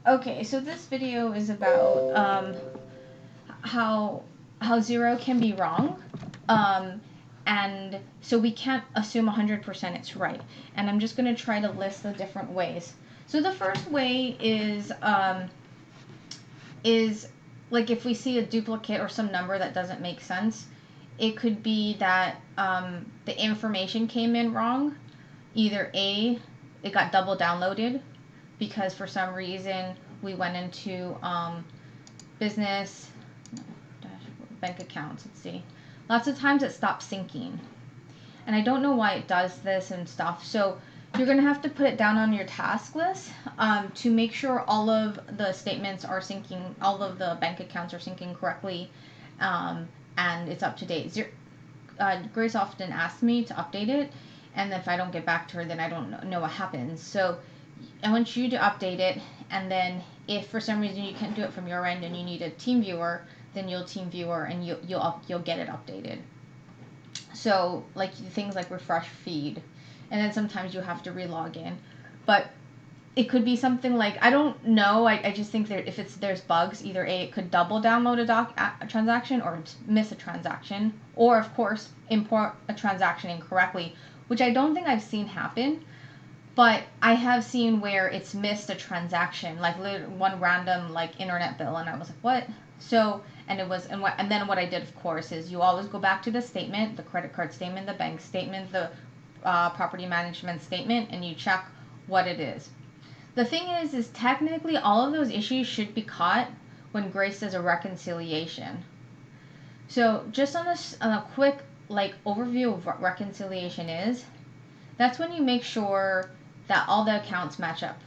Okay, so this video is about how xero can be wrong, um, and so we can't assume 100% it's right. And I'm just going to try to list the different ways. So the first way is like if we see a duplicate or some number that doesn't make sense, it could be that the information came in wrong. Either A, it got double downloaded because for some reason we went into business bank accounts. Let's see. Lots of times it stops syncing, and I don't know why it does this and stuff. So you're going to have to put it down on your task list to make sure all of the statements are syncing, all of the bank accounts are syncing correctly, and it's up to date. Grace often asks me to update it, and if I don't get back to her, then I don't know what happens. So I want you to update it, and then if for some reason you can't do it from your end and you need a team viewer, then you'll team viewer and you'll get it updated. So like things like refresh feed, and then sometimes you have to relog in, but it could be something like, I don't know. I just think that if there's bugs, either A, it could double download a transaction or miss a transaction, or of course import a transaction incorrectly, which I don't think I've seen happen. But I have seen where it's missed a transaction, like one random like internet bill, and I was like, what? So and it was and then what I did, of course, is you always go back to the statement, the credit card statement, the bank statement, the property management statement, and you check what it is. The thing is technically all of those issues should be caught when Grace does a reconciliation. So just on a quick like overview of what reconciliation is, that's when you make sure that all the accounts match up.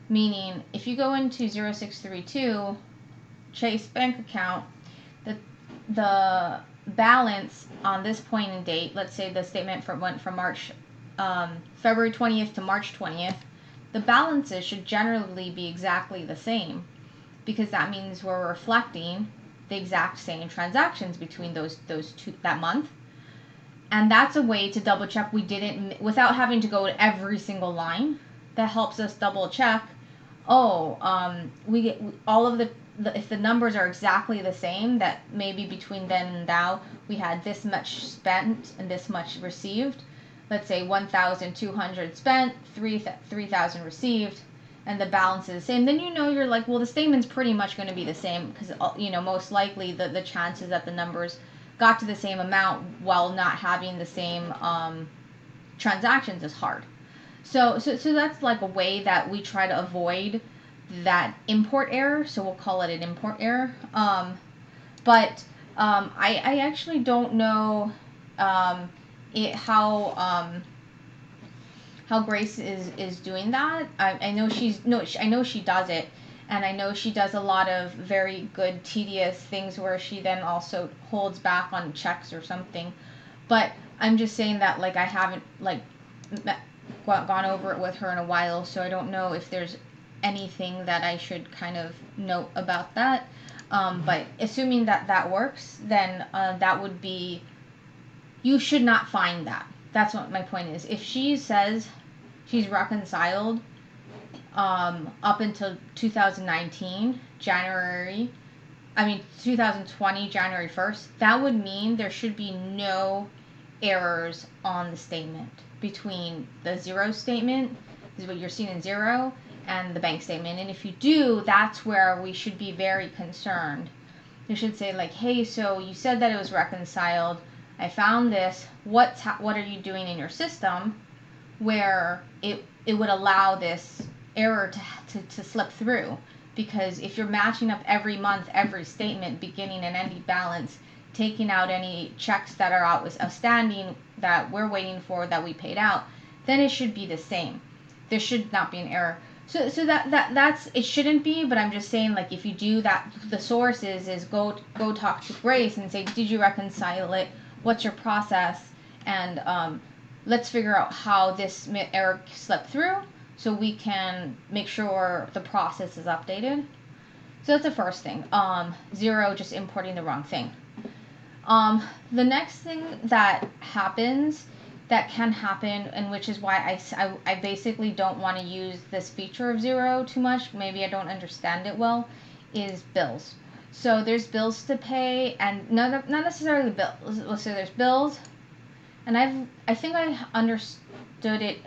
Meaning, if you go into 0632 Chase bank account, the balance on this point in date, let's say the statement went from February 20th to March 20th, the balances should generally be exactly the same, because that means we're reflecting the exact same transactions between those two that month. And that's a way to double check we didn't, without having to go to every single line. That helps us double check. We get all of the if the numbers are exactly the same, that maybe between then and now we had this much spent and this much received. Let's say 1,200 spent, 3,000 received, and the balance is the same. Then you're like, well, the statement's pretty much going to be the same, because most likely the chances that the numbers got to the same amount while not having the same transactions is hard. So that's like a way that we try to avoid that import error. So we'll call it an import error. But I actually don't know how Grace is doing that. I know I know she does it, and I know she does a lot of very good tedious things where she then also holds back on checks or something. But I'm just saying that like I haven't like gone over it with her in a while, so I don't know if there's anything that I should kind of note about that. But assuming that works, then that would be, you should not find that. That's what my point is. If she says she's reconciled up until 2019 2020 January 1st, that would mean there should be no errors on the statement between the xero statement, this is what you're seeing in xero, and the bank statement. And if you do, that's where we should be very concerned. You should say like, hey, so you said that it was reconciled. I found this. What are you doing in your system where it would allow this error to slip through? Because if you're matching up every month, every statement, beginning and ending balance, taking out any checks that are outstanding that we're waiting for that we paid out, then it should be the same. There should not be an error. So that's it. Shouldn't be, but I'm just saying, like, if you do that, the source is go talk to Grace and say, did you reconcile it? What's your process? And let's figure out how this error slipped through, so we can make sure the process is updated. So that's the first thing. Xero, just importing the wrong thing. The next thing that happens that can happen, and which is why I basically don't want to use this feature of Xero too much. Maybe I don't understand it well. Is bills. So there's bills to pay, and not necessarily bills. Let's say there's bills, and I think I understood it